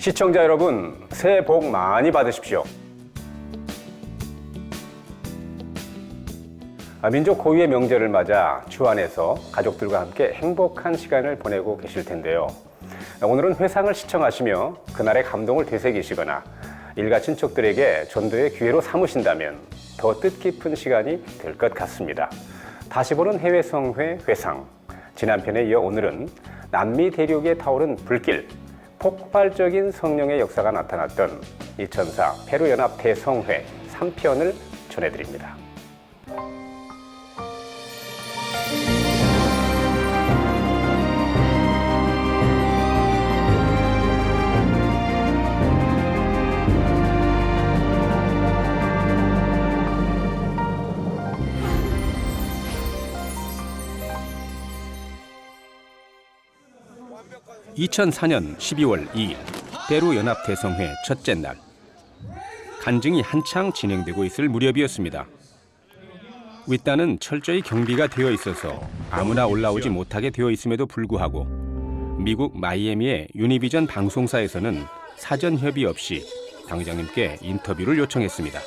시청자 여러분, 새해 복 많이 받으십시오. 민족 고유의 명절을 맞아 주 안에서 가족들과 함께 행복한 시간을 보내고 계실 텐데요. 오늘은 회상을 시청하시며 그날의 감동을 되새기시거나 일가 친척들에게 전도의 기회로 삼으신다면 더 뜻깊은 시간이 될 것 같습니다. 다시 보는 해외 성회 회상. 지난 편에 이어 오늘은 남미 대륙에 타오른 불길, 폭발적인 성령의 역사가 나타났던 2004 페루 연합 대성회 3편을 전해드립니다. (2004년 12월 2일) 페루 연합 대성회 첫째 날. 간증이 한창 진행되고 있을 무렵이었습니다. 윗단은 철저히 경비가 되어 있어서 아무나 올라오지 못하게 되어 있음에도 불구하고 미국 마이애미의 유니비전 방송사에서는 사전 협의 없이 당회장님께 인터뷰를 요청했습니다.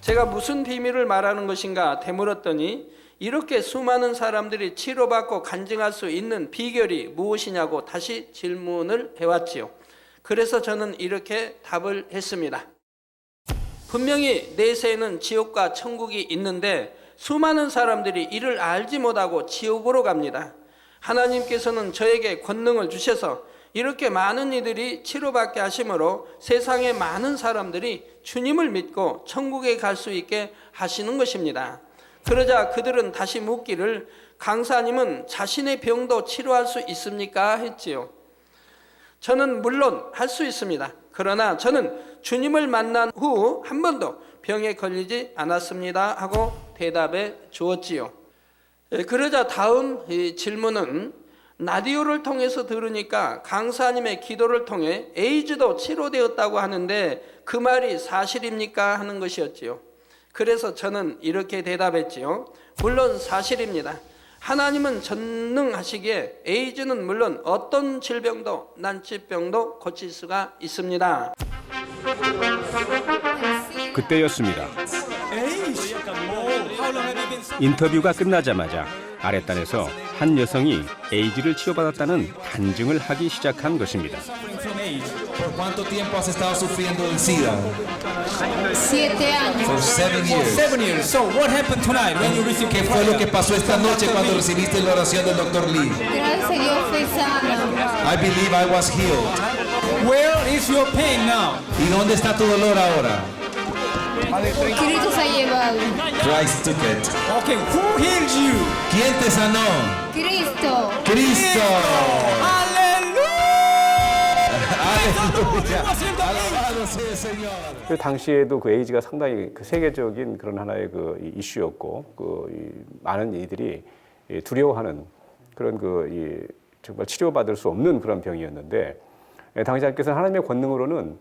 제가 무슨 비밀을 말하는 것인가 되물었더니 이렇게 수많은 사람들이 치료받고 간증할 수 있는 비결이 무엇이냐고 다시 질문을 해왔지요. 그래서 저는 이렇게 답을 했습니다. 분명히 내세에는 지옥과 천국이 있는데 수많은 사람들이 이를 알지 못하고 지옥으로 갑니다. 하나님께서는 저에게 권능을 주셔서 이렇게 많은 이들이 치료받게 하심으로 세상의 많은 사람들이 주님을 믿고 천국에 갈 수 있게 하시는 것입니다. 그러자 그들은 다시 묻기를 강사님은 자신의 병도 치료할 수 있습니까? 했지요. 저는 물론 할 수 있습니다. 그러나 저는 주님을 만난 후 한 번도 병에 걸리지 않았습니다 하고 대답해 주었지요. 그러자 다음 질문은 라디오를 통해서 들으니까 강사님의 기도를 통해 에이즈도 치료되었다고 하는데 그 말이 사실입니까? 하는 것이었지요. 그래서 저는 이렇게 대답했지요. 물론 사실입니다. 하나님은 전능하시기에 에이즈는 물론 어떤 질병도 난치병도 고칠 수가 있습니다. 그때였습니다. 인터뷰가 끝나자마자 아랫단에서 한 여성이 에이즈를 치료받았다는 간증을 하기 시작한 것입니다. ¿Por cuánto tiempo has estado sufriendo del SIDA? 7 años. For 7 years. 7 years. So what happened tonight when you received ¿Qué fue lo que pasó esta noche cuando recibiste la oración del Dr. Lee? Gracias a Dios fui sana. I believe I was healed. Where is your pain now? ¿Y dónde está tu dolor ahora? Cristo se ha llevado. Christ took it. Okay, who healed you? ¿Quién te sanó? Cristo. Cristo. Aleluya. Alabado sea el Señor. 그 당시에도 그 에이즈가 상당히 그 세계적인 그런 하나의 그 이슈였고, 많은 이들이 두려워하는 그런 정말 치료받을 수 없는 그런 병이었는데, 당회장께서는 하나님의 권능으로는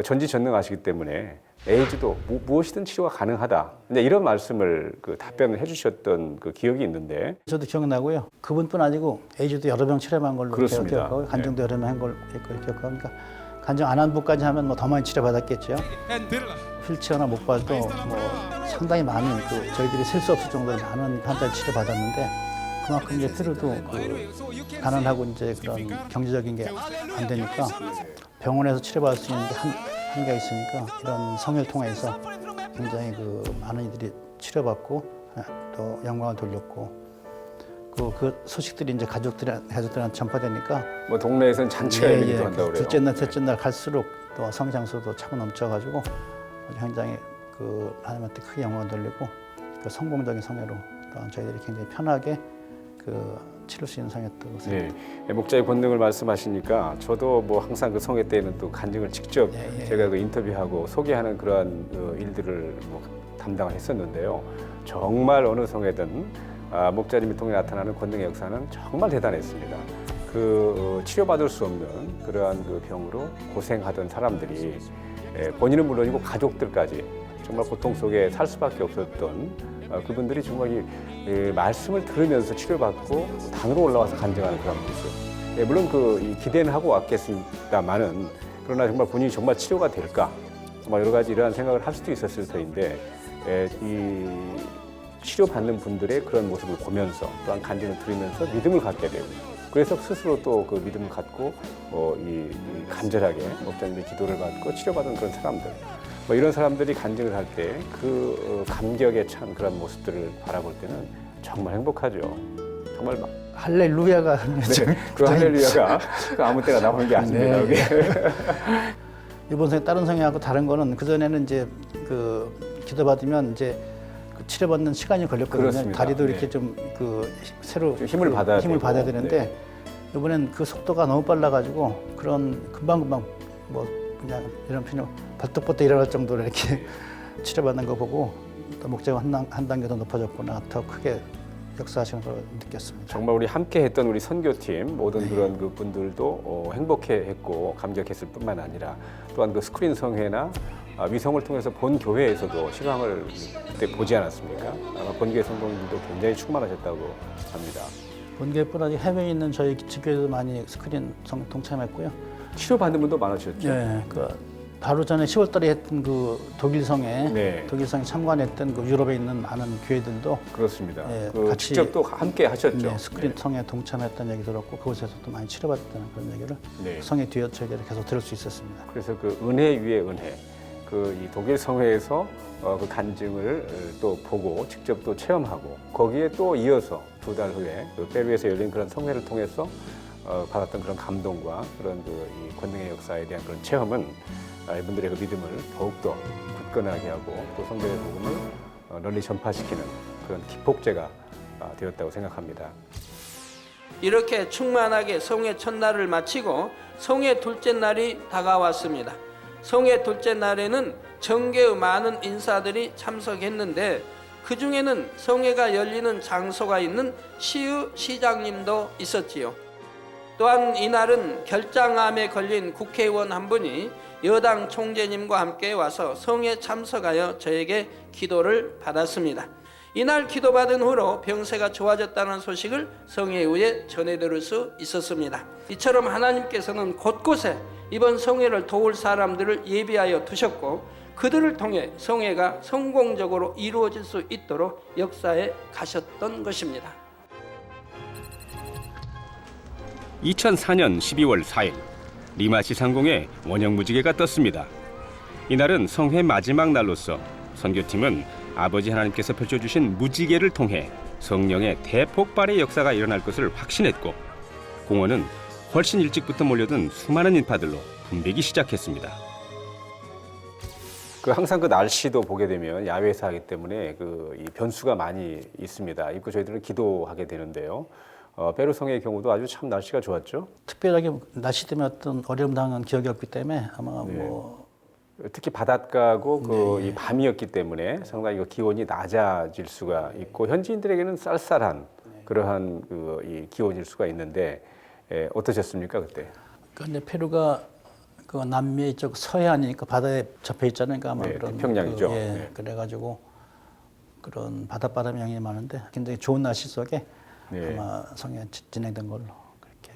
전지전능하시기 때문에 에이즈도 무엇이든 치료가 가능하다. 이런 말씀을 답변을 해주셨던 그 기억이 있는데. 저도 기억나고요. 그분뿐 아니고 에이즈도 여러 명 치료한 걸로 그렇습니다. 기억하고 간증도 여러 명 한 걸로 기억하니까 간증 안 한 분까지 하면 더 많이 치료받았겠죠. 휠체어나 목발도 상당히 많은 저희들이 셀 수 없을 정도로 많은 환자를 치료받았는데 그만큼 이제 페루도 가난하고 이제 그런 경제적인 게 안 되니까 병원에서 치료받을 수 있는 게 한계가 있으니까 이런 성회를 통해서 굉장히 많은 이들이 치료받고 또 영광을 돌렸고 그 소식들이 이제 가족들한테 전파되니까 동네에서는 잔치가 열리기도 한다고 그래요. 둘째 날, 셋째 날 갈수록 또 성장소도 차고 넘쳐가지고 굉장히 하나님한테 크게 영광을 돌리고 성공적인 성회로 또 저희들이 굉장히 편하게 치를 수 있는 성회였다고 생각합니다. 네, 목자의 권능을 말씀하시니까 저도 항상 그 성회 때는 또 간증을 직접 제가 인터뷰하고 소개하는 그러한 일들을 담당을 했었는데요. 정말 어느 성회든 목자님을 통해 나타나는 권능의 역사는 정말 대단했습니다. 치료받을 수 없는 그러한 병으로 고생하던 사람들이 본인은 물론이고 가족들까지 정말 고통 속에 살 수밖에 없었던 그분들이 정말 이 말씀을 들으면서 치료받고 단으로 올라와서 간증하는 그런 모습. 물론 이 기대는 하고 왔겠습니다만은 그러나 정말 본인이 정말 치료가 될까? 정말 여러 가지 이러한 생각을 할 수도 있었을 터인데 이 치료받는 분들의 그런 모습을 보면서 또한 간증을 들으면서 믿음을 갖게 되고 그래서 스스로 또 그 믿음을 갖고 이 간절하게 목사님의 기도를 받고 치료받은 그런 사람들 이런 사람들이 간증을 할 때 그 감격에 찬 그런 모습들을 바라볼 때는 정말 행복하죠. 정말 막 할렐루야가 그 할렐루야가 아무 때나 나오는 게 아닙니다. 네. 이번 성에 다른 성회하고 다른 거는 그 전에는 이제 그 기도받으면 이제 그 치료받는 시간이 걸렸거든요. 그렇습니다. 다리도 이렇게 네. 좀 그 새로 좀 힘을 받아야 되고. 되는데 네. 이번엔 그 속도가 너무 빨라가지고 그런 금방 뭐 그냥 이런 표현 벌떡벌떡 일어날 정도로 이렇게 치료받는 거 보고 또 목자가 한 단계 더 높아졌구나 더 크게 역사하시는 걸 느꼈습니다. 정말 우리 함께했던 우리 선교팀 모든 그런 그 분들도 행복해했고 감격했을 뿐만 아니라 또한 그 스크린 성회나 위성을 통해서 본 교회에서도 시강을 그때 보지 않았습니까? 아마 본교회 성도님들도 굉장히 충만하셨다고 합니다. 본교회뿐 아니라 해외에 있는 저희 지교회도 많이 스크린 동참했고요. 치료받는 분도 많으셨죠? 네, 그 바로 전에 10월달에 했던 그 독일성에 네. 독일성에 참관했던 그 유럽에 있는 많은 교회들도 그렇습니다. 네, 그 같이 직접 또 함께 하셨죠? 네, 스크린 성에 동참했다는 얘기 들었고 그곳에서도 많이 치료받았다는 그런 얘기를 네. 성에 뒤에 저희들이 계속 들을 수 있었습니다. 그래서 그 은혜 위에 은혜, 이 독일 성회에서 그 간증을 또 보고 직접 또 체험하고 거기에 또 이어서 2달 후에 그 페루에서 열린 그런 성회를 통해서 받았던 그런 감동과 그런 이 권능의 역사에 대한 그런 체험은 이분들의 그 믿음을 더욱더 굳건하게 하고 또 성경의 복음을 널리 전파시키는 그런 기폭제가 되었다고 생각합니다. 이렇게 충만하게 성회 첫날을 마치고 성회 둘째 날이 다가왔습니다. 성회 둘째 날에는 정계의 많은 인사들이 참석했는데 그 중에는 성회가 열리는 장소가 있는 시의 시장님도 있었지요. 또한 이날은 결장암에 걸린 국회의원 한 분이 여당 총재님과 함께 와서 성회에 참석하여 저에게 기도를 받았습니다. 이날 기도받은 후로 병세가 좋아졌다는 소식을 성회 후에 전해 들을 수 있었습니다. 이처럼 하나님께서는 곳곳에 이번 성회를 도울 사람들을 예비하여 두셨고 그들을 통해 성회가 성공적으로 이루어질 수 있도록 역사에 가셨던 것입니다. 2004년 12월 4일 리마시 상공에 원형무지개가 떴습니다. 이날은 성회 마지막 날로서 선교팀은 아버지 하나님께서 펼쳐주신 무지개를 통해 성령의 대폭발의 역사가 일어날 것을 확신했고 공원은 훨씬 일찍부터 몰려든 수많은 인파들로 붐비기 시작했습니다. 항상 그 날씨도 보게 되면 야외에서 하기 때문에 이 변수가 많이 있습니다. 입고 저희들은 기도하게 되는데요. 페루 성회의 경우도 아주 참 날씨가 좋았죠. 특별하게 날씨 때문에 어떤 어려움 당한 기억이 없기 때문에 아마 네. 뭐 특히 바닷가고 네. 이 밤이었기 때문에 상당히 기온이 낮아질 수가 있고 현지인들에게는 쌀쌀한 그러한 이 기온일 수가 있는데 어떠셨습니까 그때? 근데 페루가 그 남미 쪽 서해안이니까 바다에 접해 있잖아요. 그러니까 아마 네, 그런 태평양이죠. 예, 네. 그래가지고 그런 바닷바람이 양이 많은데 굉장히 좋은 날씨 속에 네. 아마 성회 진행된 걸로 그렇게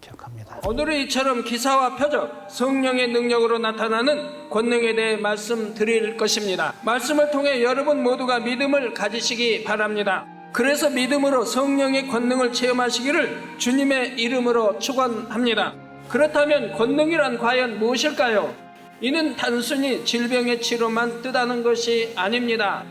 기억합니다. 오늘은 이처럼 기사와 표적, 성령의 능력으로 나타나는 권능에 대해 말씀드릴 것입니다. 말씀을 통해 여러분 모두가 믿음을 가지시기 바랍니다. 그래서 믿음으로 성령의 권능을 체험하시기를 주님의 이름으로 축원합니다. 그렇다면 권능이란 과연 무엇일까요? 이는 단순히 질병의 치료만 뜻하는 것이 아닙니다.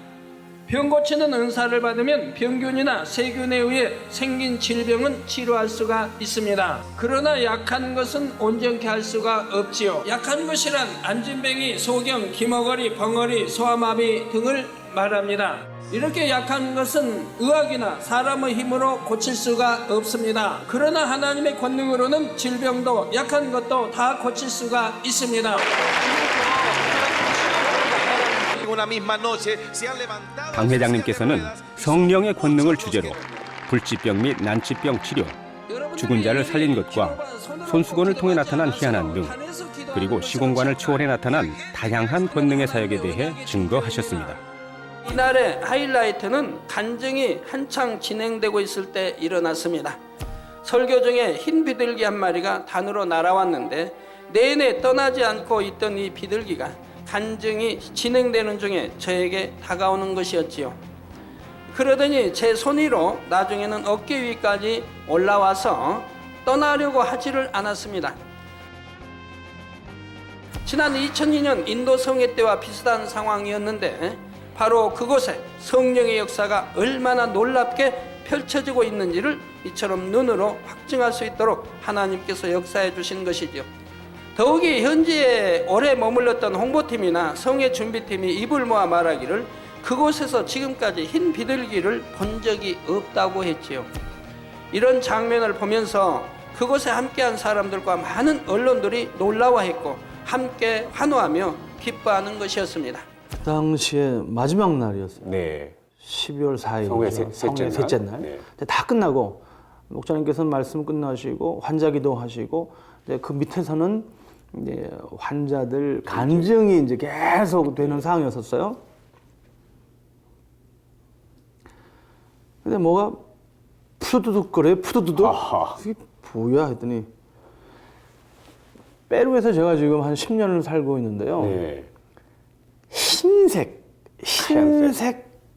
병 고치는 은사를 받으면 병균이나 세균에 의해 생긴 질병은 치료할 수가 있습니다. 그러나 약한 것은 온전케 할 수가 없지요. 약한 것이란 안진뱅이, 소경, 기머거리, 벙어리, 소아마비 등을 말합니다. 이렇게 약한 것은 의학이나 사람의 힘으로 고칠 수가 없습니다. 그러나 하나님의 권능으로는 질병도 약한 것도 다 고칠 수가 있습니다. 당 회장님께서는 성령의 권능을 주제로 불치병 및 난치병 치료, 죽은 자를 살린 것과 손수건을 통해 나타난 희한한 능, 그리고 시공간을 초월해 나타난 다양한 권능의 사역에 대해 증거하셨습니다. 이날의 하이라이트는 간증이 한창 진행되고 있을 때 일어났습니다. 설교 중에 흰 비둘기 한 마리가 단으로 날아왔는데 내내 떠나지 않고 있던 이 비둘기가 간증이 진행되는 중에 저에게 다가오는 것이었지요. 그러더니 제 손 위로 나중에는 어깨 위까지 올라와서 떠나려고 하지를 않았습니다. 지난 2002년 인도 성회 때와 비슷한 상황이었는데 바로 그곳에 성령의 역사가 얼마나 놀랍게 펼쳐지고 있는지를 이처럼 눈으로 확증할 수 있도록 하나님께서 역사해 주신 것이죠. 더욱이 현지에 오래 머물렀던 홍보팀이나 성회 준비팀이 입을 모아 말하기를 그곳에서 지금까지 흰 비둘기를 본 적이 없다고 했지요. 이런 장면을 보면서 그곳에 함께한 사람들과 많은 언론들이 놀라워했고 함께 환호하며 기뻐하는 것이었습니다. 그 당시에 마지막 날이었어요. 네. 12월 4일 성회 셋째 날. 네. 다 끝나고 목사님께서는 말씀 끝나시고 환자 기도하시고 이제 그 밑에서는 이제 환자들 간증이 이제 계속 되는 상황이었었어요. 근데 뭐가 푸드득거려요. 푸드득. 이게 뭐야 했더니 페루에서 제가 지금 한 10년을 살고 있는데요. 네. 흰색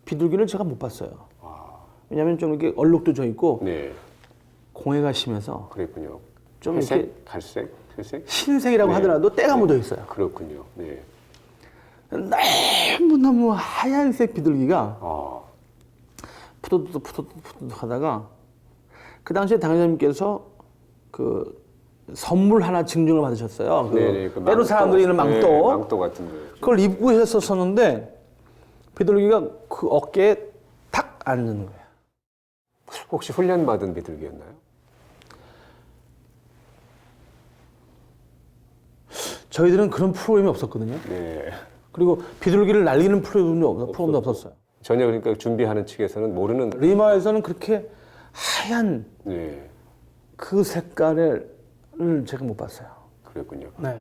비둘기를 제가 못 봤어요. 왜냐하면 좀 이렇게 얼룩도 져 있고 네. 공해가 심해서 그랬군요. 좀 회색, 이렇게 갈색, 회색. 흰색이라고 네. 하더라도 때가 묻어 있어요. 그렇군요. 네. 너무 하얀색 비둘기가 아, 푸드득 하다가 그 당시에 당회장님께서 그 선물 하나 증정을 받으셨어요. 그 네네, 그 페루 사람들이 있는 망토. 네, 망토 같은 거. 그걸 입고 했었었는데 비둘기가 그 어깨에 탁 앉는 거예요. 혹시 훈련 받은 비둘기였나요? 저희들은 그런 프로그램이 없었거든요. 네. 그리고 비둘기를 날리는 프로그램도 없었어요. 전혀 그러니까 준비하는 측에서는 모르는. 리마에서는 그렇게 하얀 네. 그 색깔을 제가 못 봤어요. 그랬군요. 네.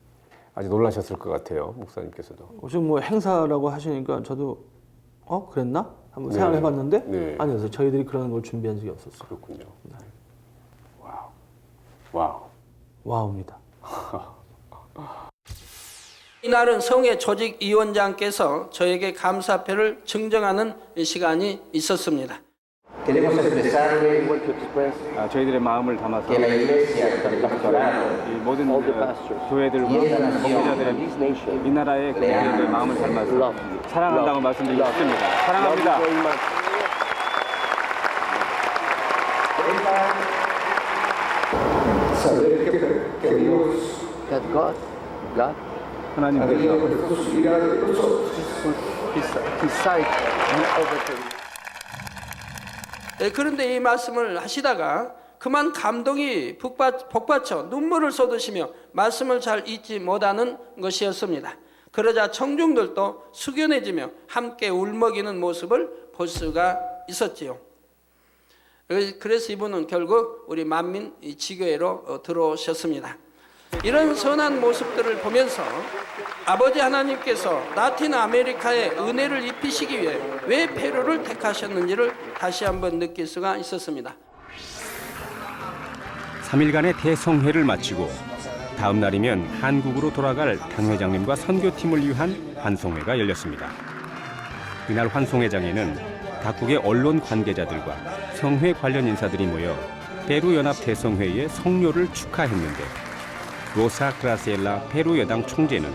아주 놀라셨을 것 같아요, 목사님께서도. 지금 뭐 행사라고 하시니까 저도 그랬나? 한번 생각을 해봤는데 네. 아니었어요. 저희들이 그런 걸 준비한 적이 없었어요. 그렇군요. 와우. 와우. 와우입니다. 이날은 성회 조직위원장께서 저에게 감사패를 증정하는 시간이 있었습니다. 저희들의 마음을 담아서 이 모든 교회들과 목회자들의 이 나라의 교회들의 마음을 담아서 사랑한다고 말씀드리고 싶습니다. 사랑합니다. 그런데 이 말씀을 하시다가 그만 감동이 복받쳐 눈물을 쏟으시며 말씀을 잘 잊지 못하는 것이었습니다. 그러자 청중들도 숙연해지며 함께 울먹이는 모습을 볼 수가 있었지요. 그래서 이분은 결국 우리 만민 지교회로 들어오셨습니다. 이런 선한 모습들을 보면서 아버지 하나님께서 라틴 아메리카에 은혜를 입히시기 위해 왜 페루를 택하셨는지를 다시 한번 느낄 수가 있었습니다. 3일간의 대성회를 마치고 다음 날이면 한국으로 돌아갈 당회장님과 선교팀을 위한 환송회가 열렸습니다. 이날 환송회장에는 각국의 언론 관계자들과 성회 관련 인사들이 모여 페루 연합 대성회의 성료를 축하했는데 로사 그라시엘라 페루 여당 총재는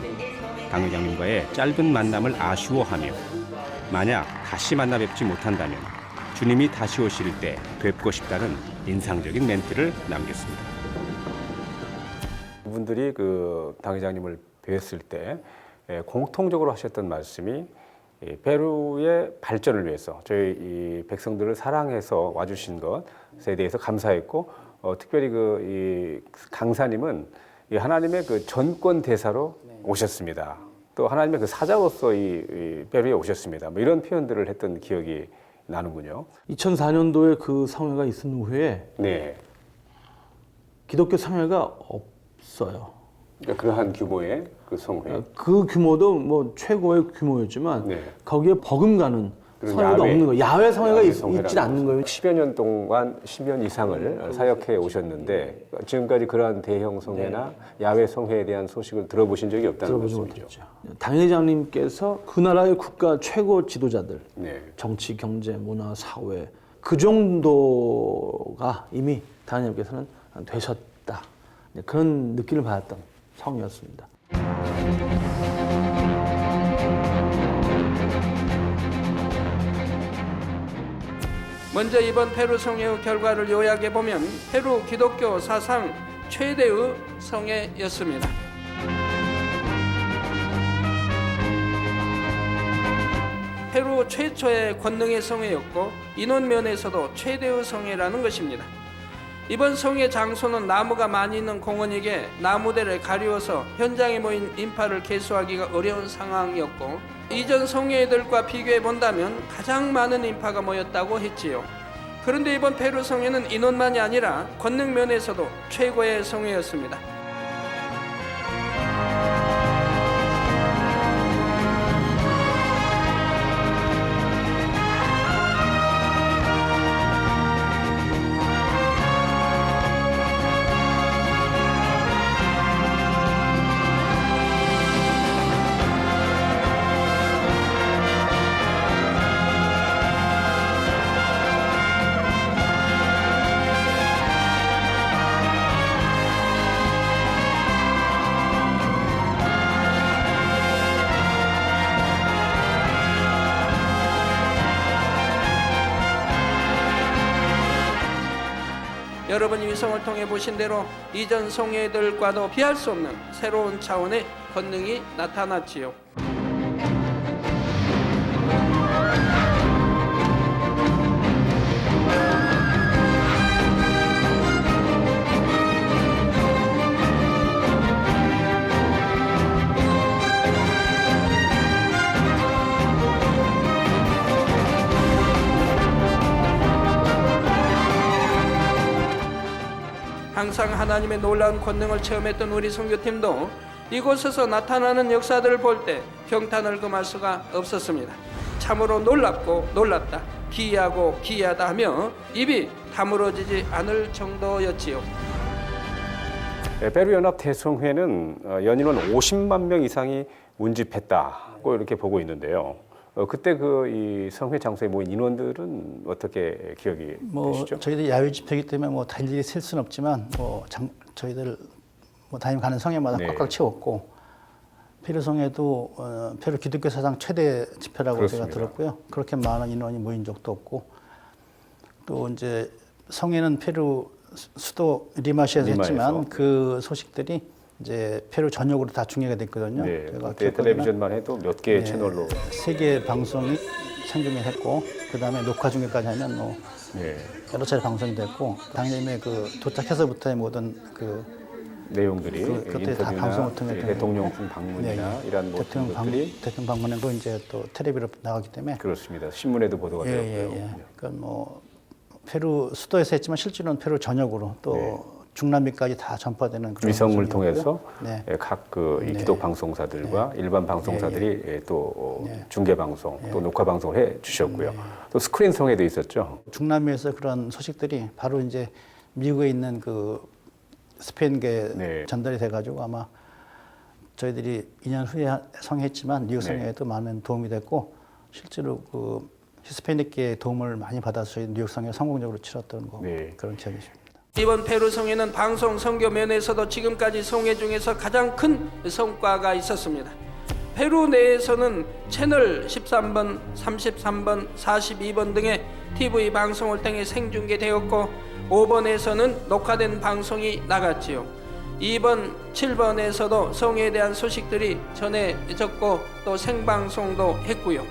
당회장님과의 짧은 만남을 아쉬워하며 만약 다시 만나 뵙지 못한다면 주님이 다시 오실 때 뵙고 싶다는 인상적인 멘트를 남겼습니다. 분들이 그 당회장님을 뵀을 때 공통적으로 하셨던 말씀이 페루의 발전을 위해서 저희 이 백성들을 사랑해서 와주신 것에 대해서 감사했고 특별히 이 강사님은 이 하나님의 그 전권 대사로 오셨습니다. 또 하나님의 그 사자로서 이 페루에 오셨습니다. 뭐 이런 표현들을 했던 기억이 나는군요. 2004년도에 그 상회가 있은 후에 네. 기독교 상회가 없어요. 그러니까 그러한 규모의 그 성회. 그 규모도 뭐 최고의 규모였지만 네. 거기에 버금가는 그런 성회가 야외, 없는 거예요. 야외 성회가 야외 있지 성회라는 않는 거예요. 10여 년 동안 10년 이상을 사역해 오셨는데 지금까지 그러한 대형 성회나 야외 성회에 대한 소식을 들어보신 적이 없다는 들어보지 말씀이죠. 못했죠. 당회장님께서 그 나라의 국가 최고 지도자들, 네. 정치, 경제, 문화, 사회 그 정도가 이미 당회장님께서는 되셨다. 그런 느낌을 받았던 성이었습니다. 먼저 이번 페루 성회의 결과를 요약해 보면 페루 기독교 사상 최대의 성회였습니다. 페루 최초의 권능의 성회였고 인원 면에서도 최대의 성회라는 것입니다. 이번 성회 장소는 나무가 많이 있는 공원이기에 나무들을 가리워서 현장에 모인 인파를 계수하기가 어려운 상황이었고 이전 성회들과 비교해 본다면 가장 많은 인파가 모였다고 했지요. 그런데 이번 페루 성회는 인원만이 아니라 권능 면에서도 최고의 성회였습니다. 여러분이 위성을 통해 보신 대로 이전 성회들과도 비할 수 없는 새로운 차원의 권능이 나타났지요. 항상 하나님의 놀라운 권능을 체험했던 우리 선교팀도 이곳에서 나타나는 역사들을 볼 때 경탄을 금할 수가 없었습니다. 참으로 놀랍고 놀랍다, 기이하고 기이하다 하며 입이 다물어지지 않을 정도였지요. 페루 연합 대성회는 연인원 50만 명 이상이 운집했다고 이렇게 보고 있는데요. 그때 이 성회 장소에 모인 인원들은 어떻게 기억이 되시죠? 저희들 야외 집회이기 때문에 다 일일이 셀 수는 없지만 저희들 담임 가는 성회마다 네. 꽉꽉 채웠고 페루 성회도 페루 기독교 사상 최대 집회라고 그렇습니다. 제가 들었고요. 그렇게 많은 인원이 모인 적도 없고 또 이제 성회는 페루 수도 리마시에서 했지만 그 소식들이 이제 페루 전역으로 다 중계가 됐거든요. 네, 제가 그때 텔레비전만 해도 몇 개의 채널로. 세 개의 방송이 생중계했고 그 다음에 녹화 중계까지 하면 네. 여러 차례 방송이 됐고 당연히 도착해서부터의 모든 내용들이 그때 다 인터뷰나 방송을 통해 대통령 방문이나 이런 모든 것들이 대통령 방문에도 이제 또 텔레비로 나가기 때문에 그렇습니다. 신문에도 보도가 되었고요. 그러니까 페루 수도에서 했지만 실제로는 페루 전역으로 또 중남미까지 다 전파되는 그런 위성을 방송이었고요. 통해서 네. 각 이 기독 방송사들과 일반 방송사들이 또 중계 방송, 또 녹화 방송을 해 주셨고요. 또 스크린 성회도 있었죠. 중남미에서 그런 소식들이 바로 이제 미국에 있는 스페인계 전달이 돼가지고 아마 저희들이 2년 후에 성회했지만 뉴욕 성회에도 많은 도움이 됐고 실제로 히스패닉계의 도움을 많이 받아서 저희 뉴욕 성회 성공적으로 치렀던 그런 기억이 있습니다. 이번 페루 성회는 방송 선교 면에서도 지금까지 성회 중에서 가장 큰 성과가 있었습니다. 페루 내에서는 채널 13번, 33번, 42번 등의 TV 방송을 통해 생중계되었고 5번에서는 녹화된 방송이 나갔지요. 2번, 7번에서도 성회에 대한 소식들이 전해졌고 또 생방송도 했고요.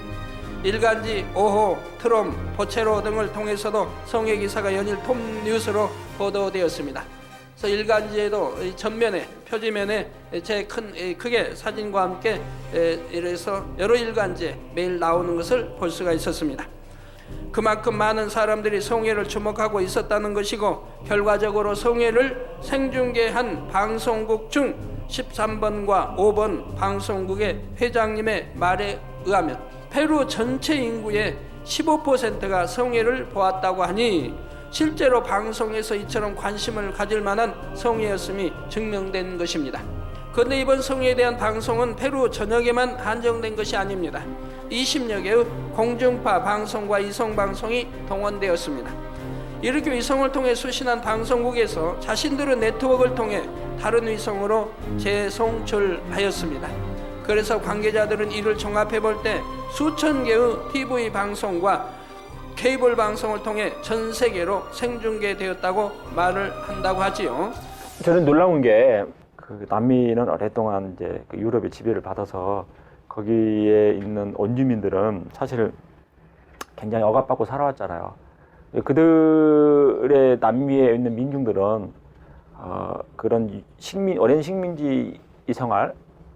일간지, 오호, 트롬, 보체로 등을 통해서도 성회 기사가 연일 톱뉴스로 보도되었습니다. 그래서 일간지에도 전면에, 표지면에 크게 사진과 함께 이래서 여러 일간지에 매일 나오는 것을 볼 수가 있었습니다. 그만큼 많은 사람들이 성회를 주목하고 있었다는 것이고 결과적으로 성회를 생중계한 방송국 중 13번과 5번 방송국의 회장님의 말에 의하면 페루 전체 인구의 15%가 성회를 보았다고 하니 실제로 방송에서 이처럼 관심을 가질 만한 성회였음이 증명된 것입니다. 그런데 이번 성회에 대한 방송은 페루 전역에만 한정된 것이 아닙니다. 20여 개의 공중파 방송과 이성방송이 동원되었습니다. 이렇게 위성을 통해 수신한 방송국에서 자신들의 네트워크를 통해 다른 위성으로 재송출하였습니다. 그래서 관계자들은 이를 종합해 볼 때 수천 개의 TV 방송과 케이블 방송을 통해 전 세계로 생중계되었다고 말을 한다고 하지요. 저는 놀라운 게 그 남미는 오랫동안 이제 그 유럽의 지배를 받아서 거기에 있는 원주민들은 사실 굉장히 억압받고 살아왔잖아요. 그들의 남미에 있는 민중들은 그런 오랜 식민지 생활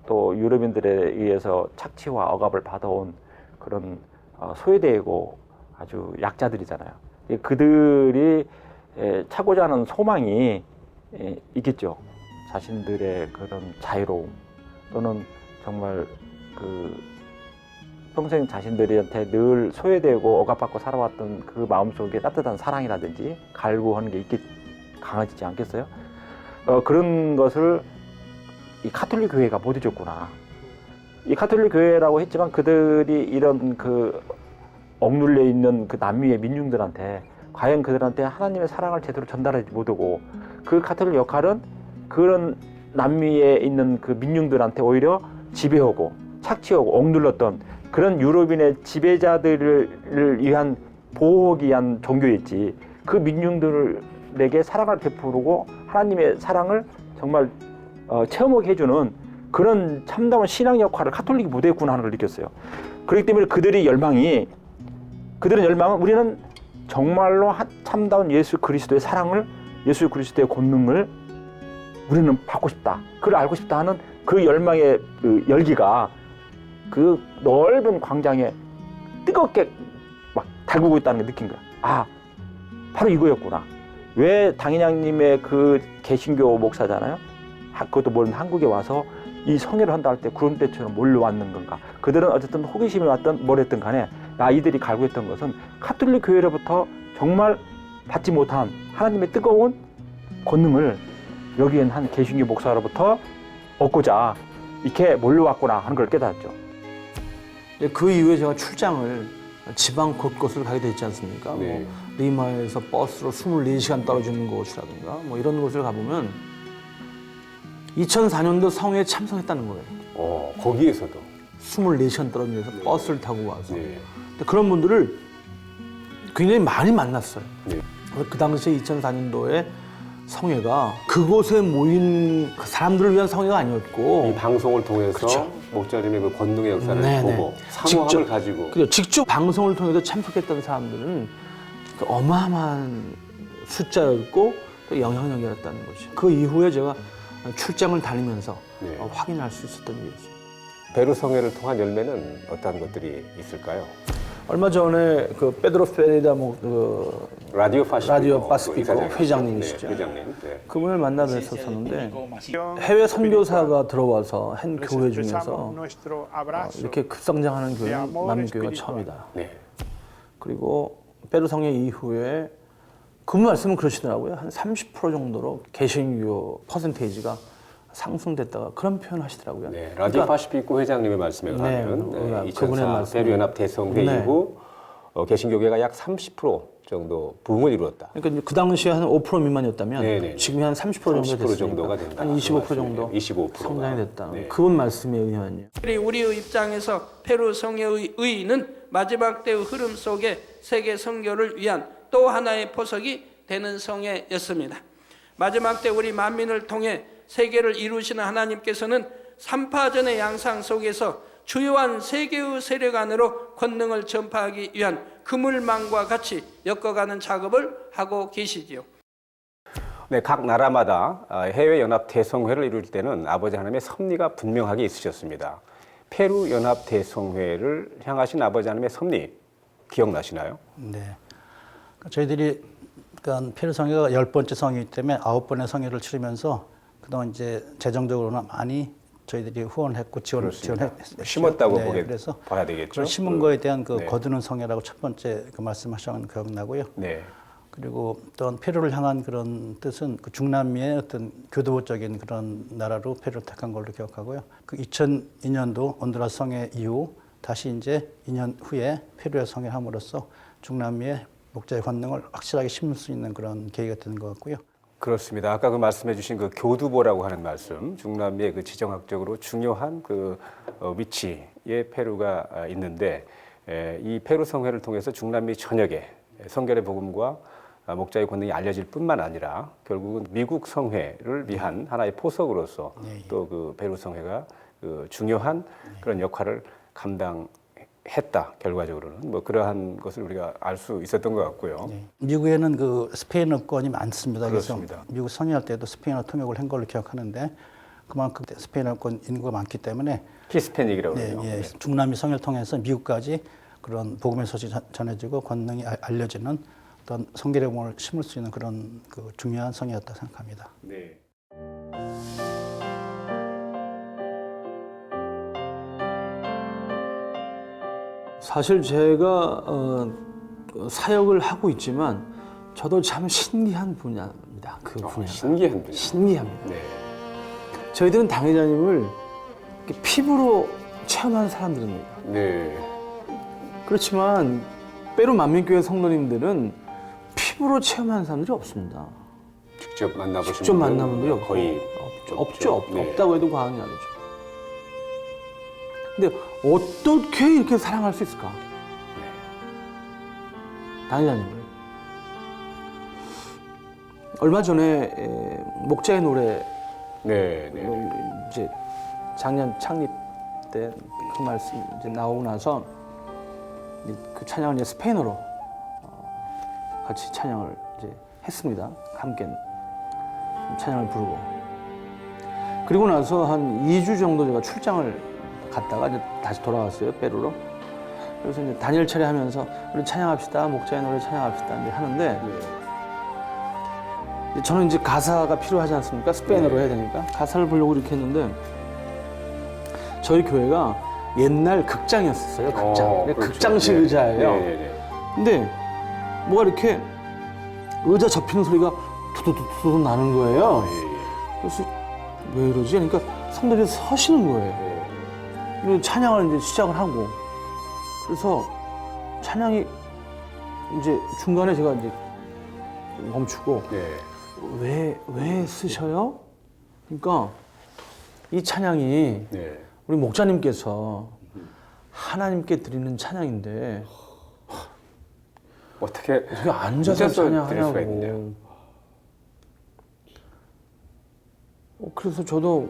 또 유럽인들에 의해서 착취와 억압을 받아온 그런 소외되고 아주 약자들이잖아요. 그들이 차고자 하는 소망이 있겠죠. 자신들의 그런 자유로움 또는 정말 그 평생 자신들한테 늘 소외되고 억압받고 살아왔던 그 마음속에 따뜻한 사랑이라든지 갈구하는 게 강해지지 않겠어요? 그런 것을 이 가톨릭 교회가 못 해줬구나. 이 가톨릭 교회라고 했지만 그들이 이런 그 억눌려 있는 그 남미의 민중들한테 과연 그들한테 하나님의 사랑을 제대로 전달하지 못하고 그 가톨릭 역할은 그런 남미에 있는 그 민중들한테 오히려 지배하고 착취하고 억눌렀던 그런 유럽인의 지배자들을 위한 보호하기 위한 종교였지 그 민중들에게 사랑을 베푸고 하나님의 사랑을 정말 체험하게 해주는 그런 참다운 신앙 역할을 가톨릭이 못했구나 하는 걸 느꼈어요. 그렇기 때문에 그들은 열망은 우리는 정말로 참다운 예수 그리스도의 사랑을 예수 그리스도의 권능을 우리는 받고 싶다. 그걸 알고 싶다 하는 그 열망의 그 열기가 그 넓은 광장에 뜨겁게 막 달구고 있다는 걸 느낀 거야. 아, 바로 이거였구나. 왜 당인양님의 그 개신교 목사잖아요. 그것도 모르는 한국에 와서 이 성회를 한다 할 때 구름 때처럼 몰려왔는 건가. 그들은 어쨌든 호기심이 왔던 뭐랬든 간에 이들이 갈구했던 것은 가톨릭 교회로부터 정말 받지 못한 하나님의 뜨거운 권능을 여기엔 한 개신교 목사로부터 얻고자 이렇게 몰려왔구나 하는 걸 깨달았죠. 그 이후에 제가 출장을 지방 곳곳을 가게 됐지 않습니까? 네. 뭐 리마에서 버스로 24시간 떨어지는 곳이라든가 뭐 이런 곳을 가보면 2004년도 성회에 참석했다는 거예요. 거기에서도 24시간 떨어진 데서 버스를 타고 와서. 네. 근데 그런 분들을 굉장히 많이 만났어요. 네. 그 당시에 2004년도에 성회가 그곳에 모인 그 사람들을 위한 성회가 아니었고 이 방송을 통해서 그렇죠. 목자님의 그 권능의 역사를 네네. 보고 사모함을 직접, 가지고 그렇죠. 직접 방송을 통해서 참석했던 사람들은 그 어마어마한 숫자였고 또 영향력이었다는 거죠. 그 이후에 제가 출장을 다니면서 네. 확인할 수 있었던 일이었습니다. 베르 성회를 통한 열매는 어떤 것들이 있을까요? 얼마 전에 그 페드로 페레이다 라디오 파시피코 회장님이시죠. 네, 회장님. 네. 그분을 만나 뵀었었는데 해외 선교사가 들어와서 한 교회 중에서 이렇게 급성장하는 교회는 남미교회가 처음이다. 네. 그리고 페루 성회 이후에 그분 말씀은 그러시더라고요. 한 30% 정도로 개신교 퍼센테이지가 상승됐다가 그런 표현을 하시더라고요. 네, 라디오 파시피코 회장님의 말씀에 의하면 그분의 2004 말씀. 베르 연합 대성회 네. 이후 개신교계가 약 30% 정도 부흥을 이루었다. 그러니까 그 당시에 한 5% 미만이었다면 네네. 지금이 한 30% 정도 30% 됐으니까 정도가 된다. 한 25% 정도 25%가. 성장이 됐다. 네. 그분 말씀에 의하면요. 우리의 입장에서 페루 성회의 의의는 마지막 때의 흐름 속에 세계 선교를 위한 또 하나의 포석이 되는 성회였습니다. 마지막 때 우리 만민을 통해 세계를 이루시는 하나님께서는 3파전의 양상 속에서 주요한 세계의 세력 안으로 권능을 전파하기 위한 그물망과 같이 엮어가는 작업을 하고 계시지요. 네, 각 나라마다 해외 연합 대성회를 이룰 때는 아버지 하나님의 섭리가 분명하게 있으셨습니다. 페루 연합 대성회를 향하신 아버지 하나님의 섭리 기억나시나요? 네. 저희들이 그러니까 페루 성회가 10번째 성회이기 때문에 9번의 성회를 치르면서 그동안 이제 재정적으로는 많이 저희들이 후원했고 지원했죠. 심었다고 네, 그래서 봐야 되겠죠. 그 심은 거에 대한 그 네. 거두는 성회라고 첫 번째 그 말씀하신 기억나고요. 네. 그리고 또한 페루를 향한 그런 뜻은 그 중남미의 어떤 교도적인 그런 나라로 페루를 택한 걸로 기억하고요. 그 2002년도 온두라스 성회 이후 다시 이제 2년 후에 페루에 성회함으로써 중남미의 목자의 권능을 확실하게 심을 수 있는 그런 계기가 되는 것 같고요. 그렇습니다. 아까 그 말씀해 주신 그 교두보라고 하는 말씀, 중남미의 그 지정학적으로 중요한 그 위치에 페루가 있는데 이 페루 성회를 통해서 중남미 전역에 성결의 복음과 목자의 권능이 알려질 뿐만 아니라 결국은 미국 성회를 위한 하나의 포석으로서 또 그 페루 성회가 그 중요한 그런 역할을 감당했다. 결과적으로는 뭐 그러한 것을 우리가 알 수 있었던 것 같고요. 미국에는 그 스페인어권이 많습니다. 그렇습니다. 그래서 미국 성회할 때도 스페인어 통역을 한 걸로 기억하는데 그만큼 스페인어권 인구가 많기 때문에 히스패닉이라고 네, 그러죠. 예, 중남미 성회를 통해서 미국까지 그런 복음의 소식이 전해지고 권능이 알려지는 어떤 성결의 복음을 심을 수 있는 그런 그 중요한 성회였다 생각합니다. 네. 사실 제가 사역을 하고 있지만 저도 참 신기한 분야입니다. 그 분야. 신기한 분야. 신기합니다. 네. 저희들은 당회자님을 이렇게 피부로 체험한 사람들입니다. 네. 그렇지만 페루 만민교회 성도님들은 피부로 체험한 사람들이 없습니다. 직접 만나보신 직접 분들은 만나본 분들이 없고 거의 없죠. 네. 없다고 해도 과언이 아니죠. 근데 어떻게 이렇게 사랑할 수 있을까? 당회자님을. 얼마 전에 목자의 노래 네, 네. 이제 작년 창립 때 그 말씀 이제 나오고 나서 그 찬양을 이제 스페인어로 같이 찬양을 이제 했습니다. 함께 찬양을 부르고 그리고 나서 한 2주 정도 제가 출장을 갔다가 이제 다시 돌아왔어요. 페루로. 그래서 이제 단일 차례 하면서 우리 찬양합시다. 목자의 노래 찬양합시다. 이제 하는데 이제 저는 이제 가사가 필요하지 않습니까? 스페인어로 해야 되니까 가사를 부르려고 이렇게 했는데 저희 교회가 옛날 극장이었어요. 극장. 그렇죠. 극장식 네. 의자예요. 네, 네, 네. 근데 뭐가 이렇게 의자 접히는 소리가 두두두두 나는 거예요. 그래서 왜 이러지? 그러니까 성도들이 서시는 거예요. 그리고 찬양을 이제 시작을 하고 그래서 찬양이 이제 중간에 제가 이제 멈추고 네. 왜 쓰셔요? 그러니까 이 찬양이 네. 우리 목자님께서 하나님께 드리는 찬양인데 어떻게 앉아서 드릴 수가 찬양하냐고. 있느냐. 그래서 저도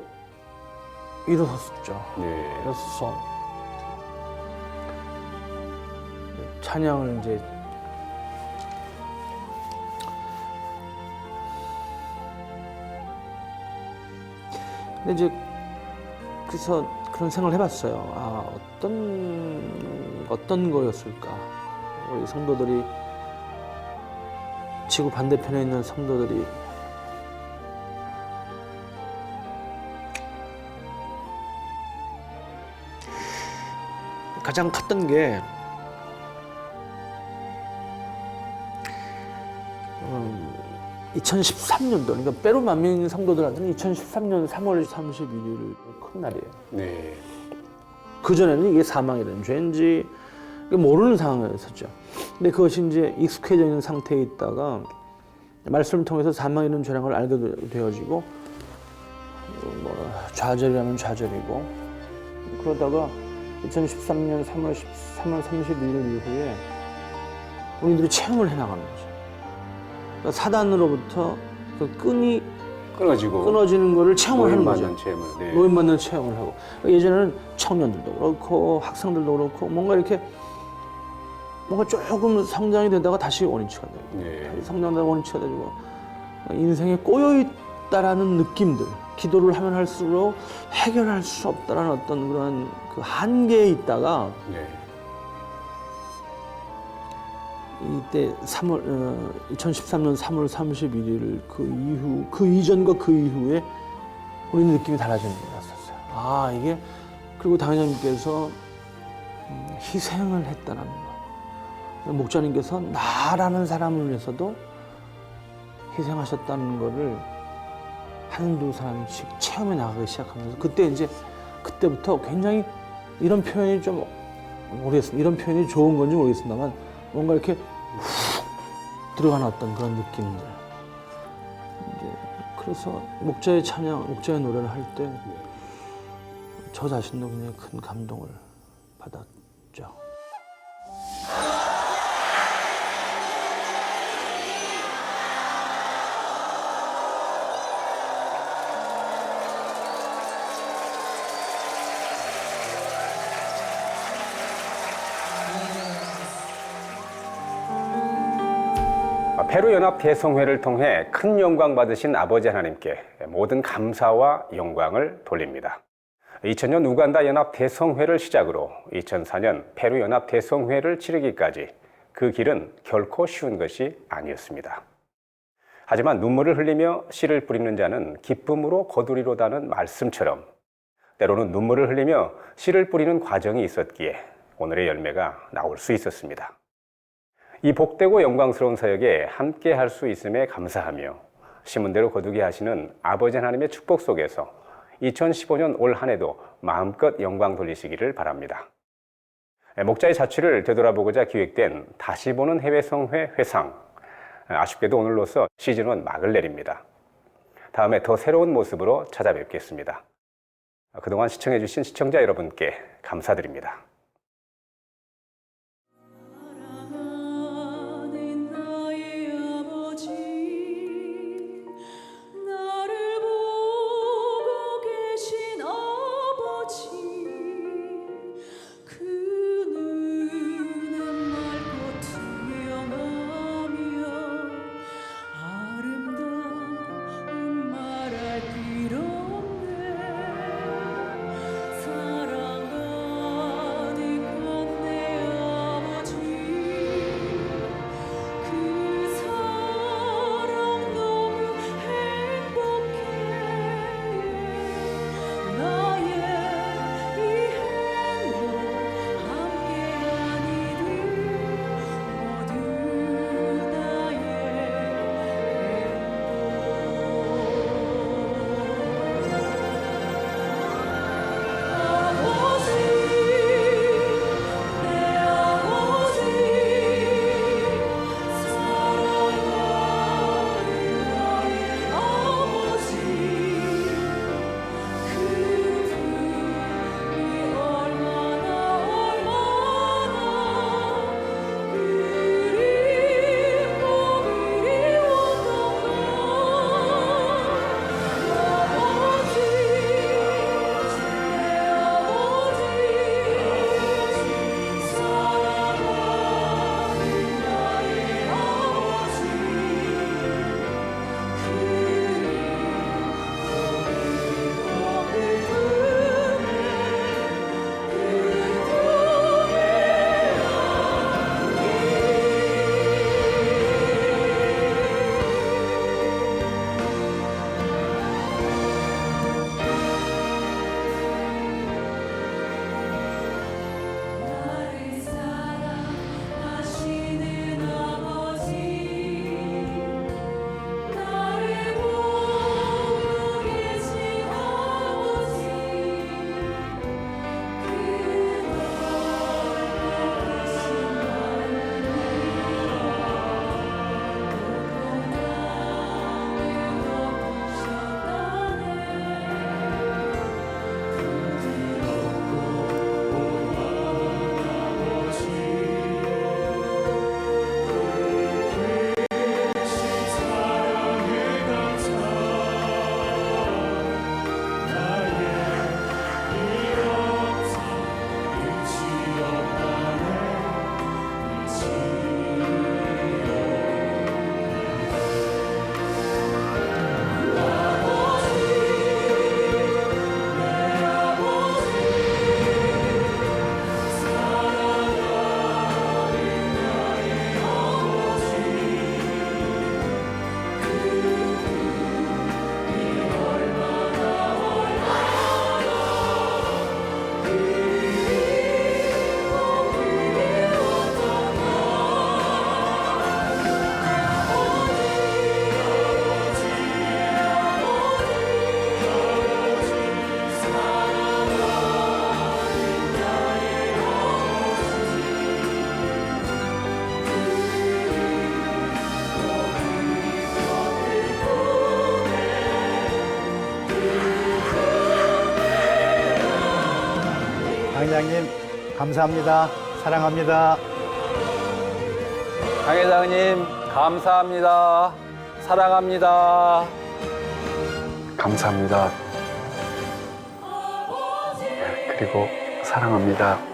일어섰죠. 네. 일어서서 찬양을 이제 근데 이제 그래서 그런 생각을 해봤어요. 아 어떤 거였을까? 우리 성도들이 지구 반대편에 있는 성도들이 가장 컸던 게 2013년도 그러니까 페루 만민 성도들한테는 2013년 3월 31일 큰 날이에요. 네. 그 전에는 이게 사망이라는 죄인지 모르는 상황이었었죠. 근데 그것이 이제 익숙해져 있는 상태에 있다가 말씀을 통해서 사망이라는 죄라는 걸 알게 되어지고 뭐 좌절이라면 좌절이고 그러다가 2013년 3월 31일 이후에 우리들이 체험을 해나가는 거죠. 그러니까 사단으로부터 그 끈이 끊어지는 거를 체험을 하는 거죠. 네. 노인받는 체험을 하고 예전에는 청년들도 그렇고 학생들도 그렇고 뭔가 이렇게 뭔가 조금 성장이 되다가 다시 원위치가 되고 네. 성장되다가 원위치가 되고 인생에 꼬여있다라는 느낌들 기도를 하면 할수록 해결할 수 없다라는 어떤 그런 그 한계에 있다가 네. 이때 2013년 3월 31일 그 이전과 그 이후에 우리는 느낌이 달라지는 것 같았어요. 아, 이게, 그리고 당회장님께서 희생을 했다는 거. 목자님께서 나라는 사람을 위해서도 희생하셨다는 거를 한두 사람씩 체험해 나가기 시작하면서 그때부터 굉장히 이런 표현이 좀 모르겠습니다. 이런 표현이 좋은 건지 모르겠습니다만 뭔가 이렇게 훅 들어가는 어떤 그런 느낌들. 그래서 목자의 찬양, 목자의 노래를 할 때 저 자신도 굉장히 큰 감동을 받았죠. 페루 연합 대성회를 통해 큰 영광 받으신 아버지 하나님께 모든 감사와 영광을 돌립니다. 2000년 우간다 연합 대성회를 시작으로 2004년 페루 연합 대성회를 치르기까지 그 길은 결코 쉬운 것이 아니었습니다. 하지만 눈물을 흘리며 씨를 뿌리는 자는 기쁨으로 거두리로다는 말씀처럼 때로는 눈물을 흘리며 씨를 뿌리는 과정이 있었기에 오늘의 열매가 나올 수 있었습니다. 이 복되고 영광스러운 사역에 함께 할 수 있음에 감사하며 심은 대로 거두게 하시는 아버지 하나님의 축복 속에서 2015년 올 한 해도 마음껏 영광 돌리시기를 바랍니다. 목자의 자취를 되돌아보고자 기획된 다시 보는 해외성회 회상. 아쉽게도 오늘로써 시즌1 막을 내립니다. 다음에 더 새로운 모습으로 찾아뵙겠습니다. 그동안 시청해주신 시청자 여러분께 감사드립니다. 회장님 감사합니다. 사랑합니다. 강 회장님 감사합니다. 사랑합니다. 감사합니다. 그리고 사랑합니다.